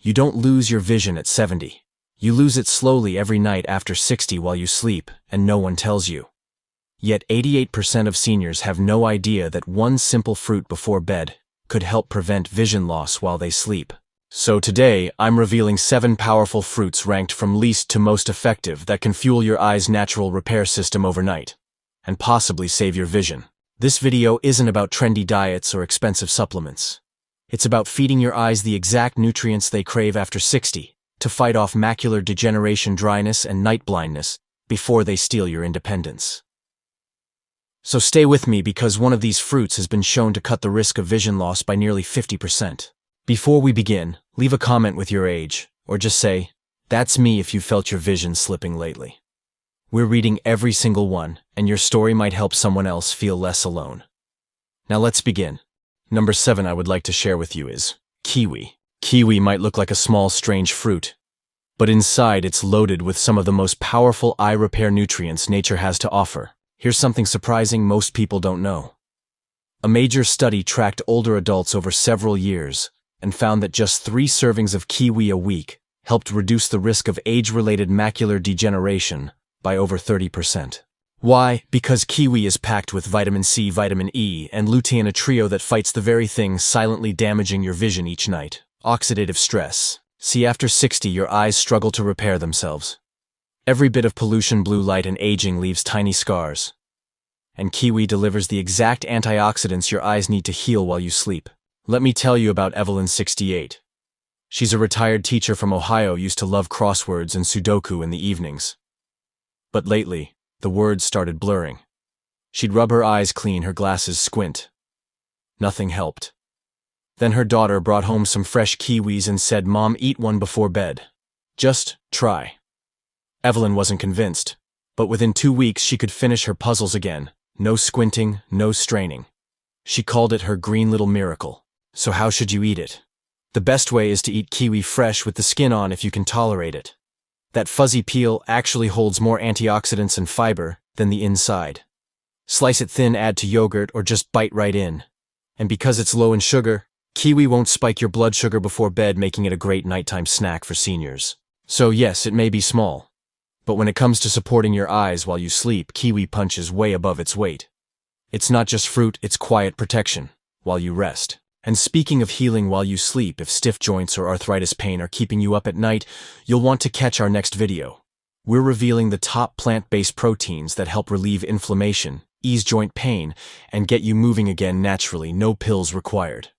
You don't lose your vision at 70. You lose it slowly every night after 60 while you sleep, and no one tells you. Yet 88% of seniors have no idea that one simple fruit before bed could help prevent vision loss while they sleep. So today, I'm revealing 7 powerful fruits ranked from least to most effective that can fuel your eye's natural repair system overnight, and possibly save your vision. This video isn't about trendy diets or expensive supplements. It's about feeding your eyes the exact nutrients they crave after 60 to fight off macular degeneration, dryness, and night blindness before they steal your independence. So stay with me because one of these fruits has been shown to cut the risk of vision loss by nearly 50%. Before we begin, leave a comment with your age, or just say, "That's me," if you felt your vision slipping lately. We're reading every single one, and your story might help someone else feel less alone. Now let's begin. Number 7 I would like to share with you is kiwi. Kiwi might look like a small, strange fruit, but inside it's loaded with some of the most powerful eye repair nutrients nature has to offer. Here's something surprising most people don't know. A major study tracked older adults over several years and found that just 3 servings of kiwi a week helped reduce the risk of age-related macular degeneration by over 30%. Why? Because kiwi is packed with vitamin C, vitamin E, and lutein, a trio that fights the very thing silently damaging your vision each night. Oxidative stress. See, after 60, your eyes struggle to repair themselves. Every bit of pollution, blue light, and aging leaves tiny scars. And kiwi delivers the exact antioxidants your eyes need to heal while you sleep. Let me tell you about Evelyn, 68. She's a retired teacher from Ohio, used to love crosswords and Sudoku in the evenings. But lately, the words started blurring. She'd rub her eyes clean, her glasses squint. Nothing helped. Then her daughter brought home some fresh kiwis and said, "Mom, eat one before bed. Just try." Evelyn wasn't convinced, but within 2 weeks she could finish her puzzles again. No squinting, no straining. She called it her green little miracle. So how should you eat it? The best way is to eat kiwi fresh with the skin on if you can tolerate it. That fuzzy peel actually holds more antioxidants and fiber than the inside. Slice it thin, add to yogurt, or just bite right in. And because it's low in sugar, kiwi won't spike your blood sugar before bed, making it a great nighttime snack for seniors. So yes, it may be small, but when it comes to supporting your eyes while you sleep, kiwi punches way above its weight. It's not just fruit, it's quiet protection while you rest. And speaking of healing while you sleep, if stiff joints or arthritis pain are keeping you up at night, you'll want to catch our next video. We're revealing the top plant-based proteins that help relieve inflammation, ease joint pain, and get you moving again naturally, no pills required.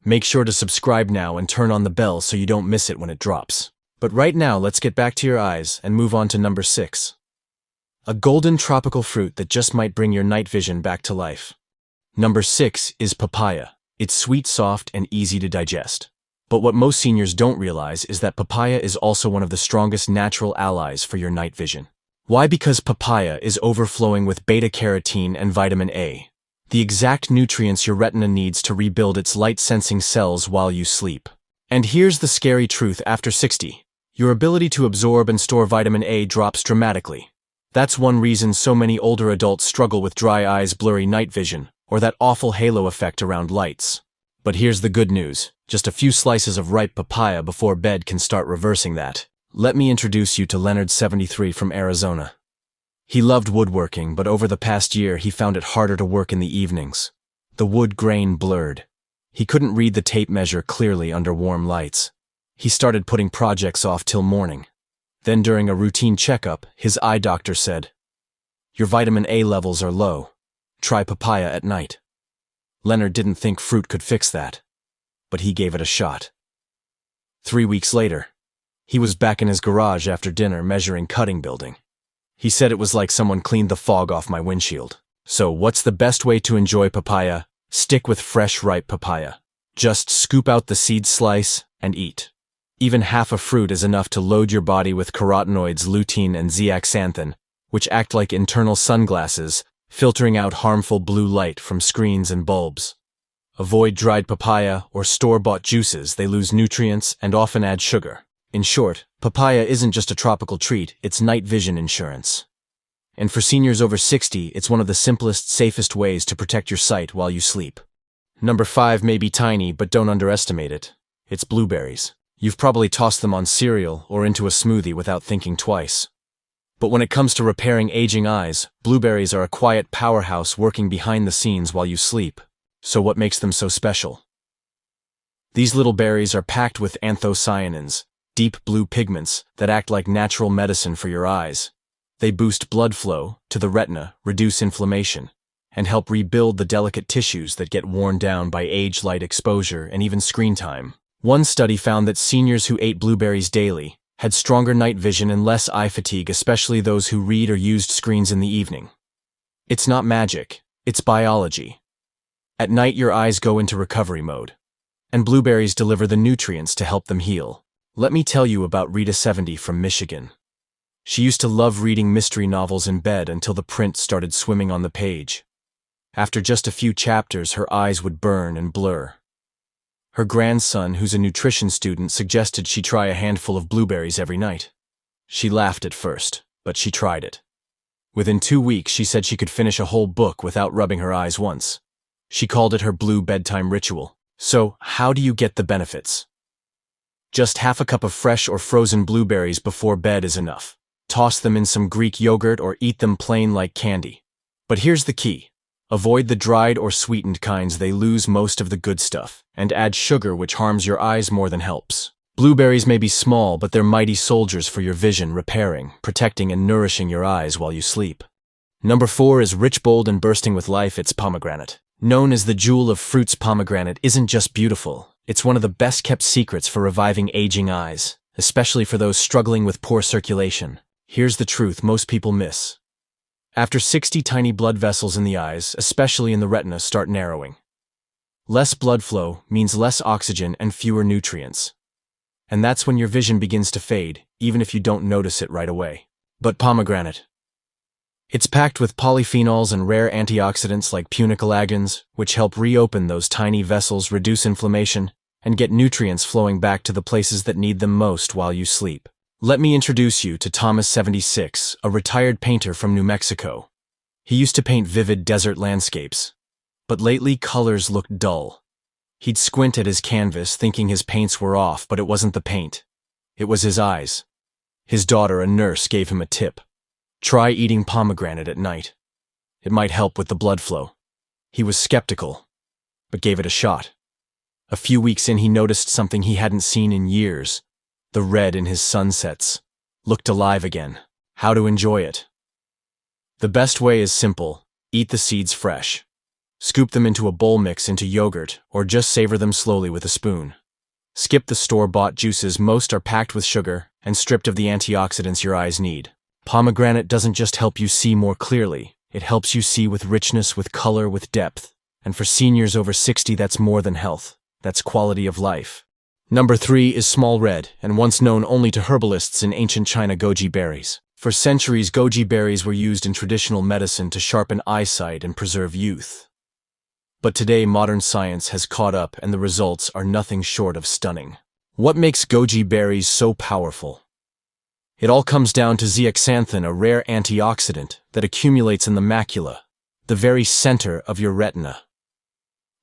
Make sure to subscribe now and turn on the bell so you don't miss it when it drops. But right now, let's get back to your eyes and move on to number 6. A golden tropical fruit that just might bring your night vision back to life. Number 6 is papaya. It's sweet, soft, and easy to digest. But what most seniors don't realize is that papaya is also one of the strongest natural allies for your night vision. Why? Because papaya is overflowing with beta-carotene and vitamin A, the exact nutrients your retina needs to rebuild its light-sensing cells while you sleep. And here's the scary truth: after 60, your ability to absorb and store vitamin A drops dramatically. That's one reason so many older adults struggle with dry eyes, blurry night vision, or that awful halo effect around lights. But here's the good news. Just a few slices of ripe papaya before bed can start reversing that. Let me introduce you to Leonard, 73, from Arizona. He loved woodworking, but over the past year he found it harder to work in the evenings. The wood grain blurred. He couldn't read the tape measure clearly under warm lights. He started putting projects off till morning. Then during a routine checkup, his eye doctor said, "Your vitamin A levels are low. Try papaya at night." Leonard didn't think fruit could fix that, but he gave it a shot. 3 weeks later, he was back in his garage after dinner measuring cutting building. He said, "It was like someone cleaned the fog off my windshield." So what's the best way to enjoy papaya? Stick with fresh, ripe papaya. Just scoop out the seed, slice, and eat. Even half a fruit is enough to load your body with carotenoids, lutein, and zeaxanthin, which act like internal sunglasses, filtering out harmful blue light from screens and bulbs. Avoid dried papaya or store-bought juices. They lose nutrients and often add sugar. In short, papaya isn't just a tropical treat, it's night vision insurance. And for seniors over 60, it's one of the simplest, safest ways to protect your sight while you sleep. Number 5 may be tiny, but don't underestimate it. It's blueberries. You've probably tossed them on cereal or into a smoothie without thinking twice. But when it comes to repairing aging eyes, blueberries are a quiet powerhouse working behind the scenes while you sleep. So what makes them so special? These little berries are packed with anthocyanins, deep blue pigments that act like natural medicine for your eyes. They boost blood flow to the retina, reduce inflammation, and help rebuild the delicate tissues that get worn down by age, light exposure, and even screen time. One study found that seniors who ate blueberries daily had stronger night vision and less eye fatigue, especially those who read or used screens in the evening. It's not magic, it's biology. At night, your eyes go into recovery mode, and blueberries deliver the nutrients to help them heal. Let me tell you about Rita, 70, from Michigan. She used to love reading mystery novels in bed until the print started swimming on the page. After just a few chapters, her eyes would burn and blur. Her grandson, who's a nutrition student, suggested she try a handful of blueberries every night. She laughed at first, but she tried it. Within 2 weeks, she said she could finish a whole book without rubbing her eyes once. She called it her blue bedtime ritual. So, how do you get the benefits? Just half a cup of fresh or frozen blueberries before bed is enough. Toss them in some Greek yogurt or eat them plain like candy. But here's the key. Avoid the dried or sweetened kinds. They lose most of the good stuff, and add sugar, which harms your eyes more than helps. Blueberries may be small, but they're mighty soldiers for your vision, repairing, protecting, and nourishing your eyes while you sleep. Number 4 is rich, bold, and bursting with life. It's pomegranate. Known as the jewel of fruits, pomegranate isn't just beautiful. It's one of the best-kept secrets for reviving aging eyes, especially for those struggling with poor circulation. Here's the truth most people miss. After 60, tiny blood vessels in the eyes, especially in the retina, start narrowing. Less blood flow means less oxygen and fewer nutrients. And that's when your vision begins to fade, even if you don't notice it right away. But pomegranate. It's packed with polyphenols and rare antioxidants like punicalagins, which help reopen those tiny vessels, reduce inflammation, and get nutrients flowing back to the places that need them most while you sleep. Let me introduce you to Thomas, 76, a retired painter from New Mexico. He used to paint vivid desert landscapes, but lately colors looked dull. He'd squint at his canvas thinking his paints were off, but it wasn't the paint. It was his eyes. His daughter, a nurse, gave him a tip. Try eating pomegranate at night. It might help with the blood flow. He was skeptical, but gave it a shot. A few weeks in, he noticed something he hadn't seen in years. The red in his sunsets looked alive again. How to enjoy it? The best way is simple. Eat the seeds fresh. Scoop them into a bowl, mix into yogurt, or just savor them slowly with a spoon. Skip the store-bought juices. Most are packed with sugar and stripped of the antioxidants your eyes need. Pomegranate doesn't just help you see more clearly. It helps you see with richness, with color, with depth. And for seniors over 60, that's more than health. That's quality of life. Number 3 is small red, and once known only to herbalists in ancient China, Goji berries. For centuries, Goji berries were used in traditional medicine to sharpen eyesight and preserve youth. But today, modern science has caught up, and the results are nothing short of stunning. What makes Goji berries so powerful? It all comes down to zeaxanthin, a rare antioxidant that accumulates in the macula, the very center of your retina.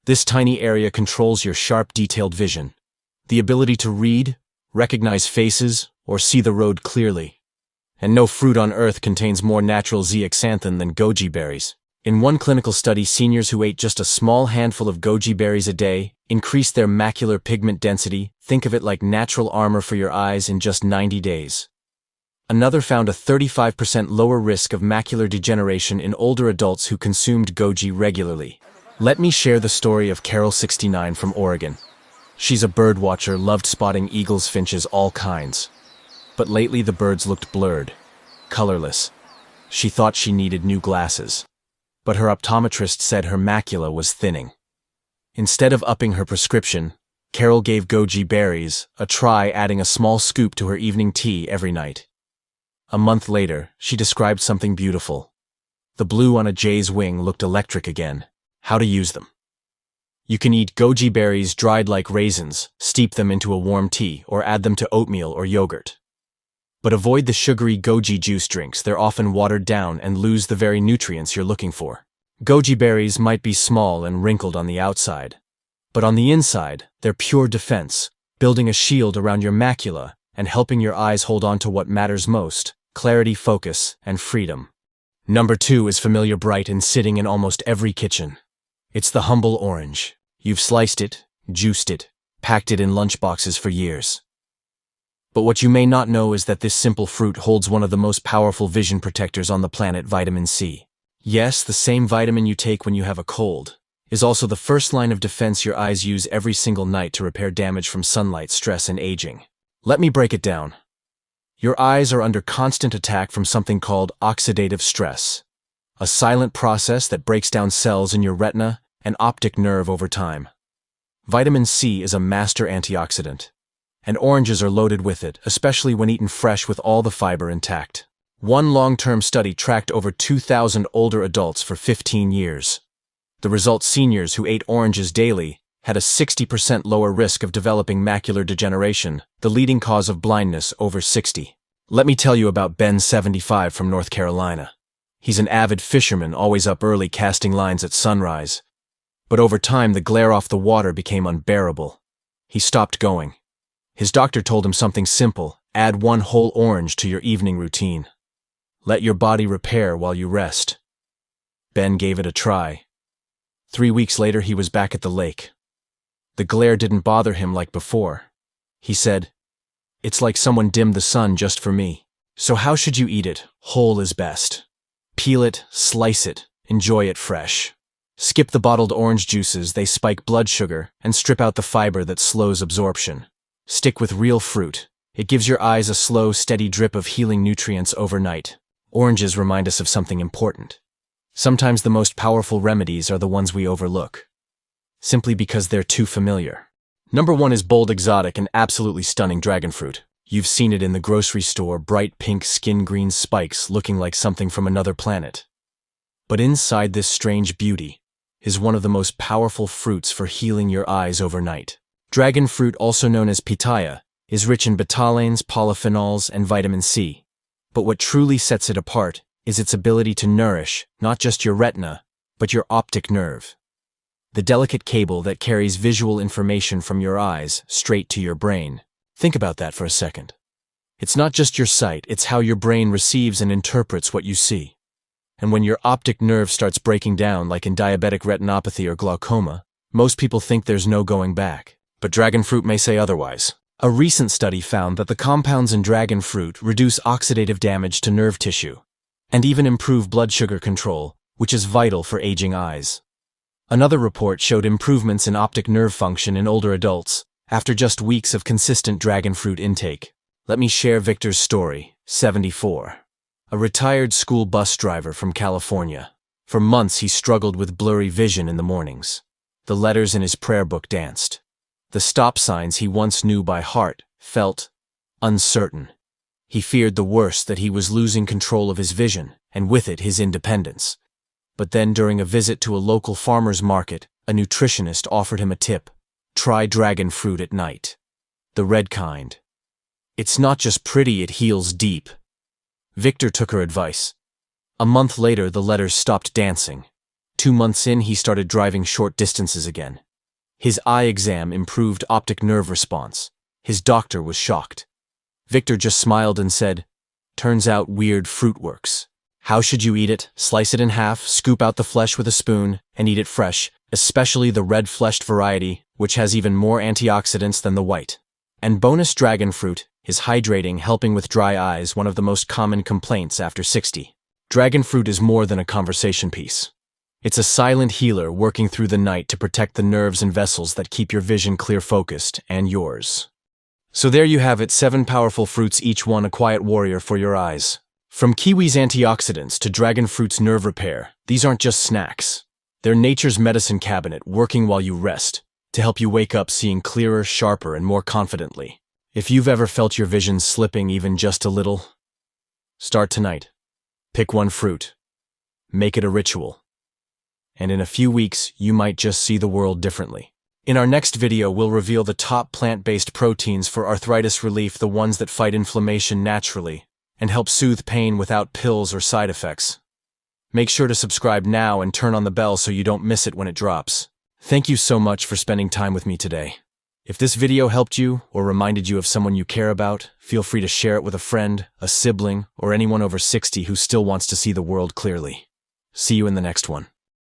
This tiny area controls your sharp, detailed vision, the ability to read, recognize faces, or see the road clearly. And no fruit on earth contains more natural zeaxanthin than Goji berries. In one clinical study, seniors who ate just a small handful of Goji berries a day increased their macular pigment density. Think of it like natural armor for your eyes in just 90 days. Another found a 35% lower risk of macular degeneration in older adults who consumed Goji regularly. Let me share the story of Carol, 69, from Oregon. She's a bird watcher, loved spotting eagles, finches, all kinds. But lately the birds looked blurred, colorless. She thought she needed new glasses. But her optometrist said her macula was thinning. Instead of upping her prescription, Carol gave Goji berries a try, adding a small scoop to her evening tea every night. A month later, she described something beautiful. The blue on a jay's wing looked electric again. How to use them? You can eat Goji berries dried like raisins, steep them into a warm tea, or add them to oatmeal or yogurt. But avoid the sugary Goji juice drinks. They're often watered down and lose the very nutrients you're looking for. Goji berries might be small and wrinkled on the outside, but on the inside, they're pure defense, building a shield around your macula and helping your eyes hold on to what matters most: clarity, focus, and freedom. Number 2 is familiar, bright, and sitting in almost every kitchen. It's the humble orange. You've sliced it, juiced it, packed it in lunchboxes for years. But what you may not know is that this simple fruit holds one of the most powerful vision protectors on the planet: vitamin C. Yes, the same vitamin you take when you have a cold is also the first line of defense your eyes use every single night to repair damage from sunlight, stress, and aging. Let me break it down. Your eyes are under constant attack from something called oxidative stress, a silent process that breaks down cells in your retina and optic nerve over time. Vitamin C is a master antioxidant, and oranges are loaded with it, especially when eaten fresh with all the fiber intact. One long-term study tracked over 2,000 older adults for 15 years. The result: seniors who ate oranges daily had a 60% lower risk of developing macular degeneration, the leading cause of blindness over 60. Let me tell you about Ben, 75, from North Carolina. He's an avid fisherman, always up early casting lines at sunrise. But over time, the glare off the water became unbearable. He stopped going. His doctor told him something simple: add 1 whole orange to your evening routine. Let your body repair while you rest. Ben gave it a try. 3 weeks later, he was back at the lake. The glare didn't bother him like before. He said, "It's like someone dimmed the sun just for me." So how should you eat it? Whole is best. Peel it, slice it, enjoy it fresh. Skip the bottled orange juices, they spike blood sugar and strip out the fiber that slows absorption. Stick with real fruit. It gives your eyes a slow, steady drip of healing nutrients overnight. Oranges remind us of something important. Sometimes the most powerful remedies are the ones we overlook, simply because they're too familiar. Number 1 is bold, exotic, and absolutely stunning dragon fruit. You've seen it in the grocery store: bright pink, skin green spikes looking like something from another planet. But inside this strange beauty is one of the most powerful fruits for healing your eyes overnight. Dragon fruit, also known as Papaya, is rich in betalains, polyphenols, and vitamin C. But what truly sets it apart is its ability to nourish not just your retina, but your optic nerve, the delicate cable that carries visual information from your eyes straight to your brain. Think about that for a second. It's not just your sight, it's how your brain receives and interprets what you see. And when your optic nerve starts breaking down, like in diabetic retinopathy or glaucoma, most people think there's no going back. But dragon fruit may say otherwise. A recent study found that the compounds in dragon fruit reduce oxidative damage to nerve tissue, and even improve blood sugar control, which is vital for aging eyes. Another report showed improvements in optic nerve function in older adults after just weeks of consistent dragon fruit intake. Let me share Victor's story, 74. A retired school bus driver from California. For months he struggled with blurry vision in the mornings. The letters in his prayer book danced. The stop signs he once knew by heart felt uncertain. He feared the worst, that he was losing control of his vision, and with it his independence. But then, during a visit to a local farmer's market, a nutritionist offered him a tip: try dragon fruit at night. The red kind. It's not just pretty, it heals deep. Victor took her advice. A month later, the letters stopped dancing. 2 months in, he started driving short distances again. His eye exam improved optic nerve response. His doctor was shocked. Victor just smiled and said, "Turns out weird fruit works." How should you eat it? Slice it in half, scoop out the flesh with a spoon, and eat it fresh, especially the red-fleshed variety, which has even more antioxidants than the white. And bonus, dragon fruit is hydrating, helping with dry eyes, one of the most common complaints after 60. Dragon fruit is more than a conversation piece. It's a silent healer working through the night to protect the nerves and vessels that keep your vision clear, focused, and yours. So there you have it, 7 powerful fruits, each one a quiet warrior for your eyes. From kiwi's antioxidants to dragon fruit's nerve repair, these aren't just snacks. They're nature's medicine cabinet, working while you rest, to help you wake up seeing clearer, sharper, and more confidently. If you've ever felt your vision slipping even just a little, start tonight. Pick one fruit. Make it a ritual. And in a few weeks, you might just see the world differently. In our next video, we'll reveal the top plant-based proteins for arthritis relief, the ones that fight inflammation naturally and help soothe pain without pills or side effects. Make sure to subscribe now and turn on the bell so you don't miss it when it drops. Thank you so much for spending time with me today. If this video helped you or reminded you of someone you care about, feel free to share it with a friend, a sibling, or anyone over 60 who still wants to see the world clearly. See you in the next one.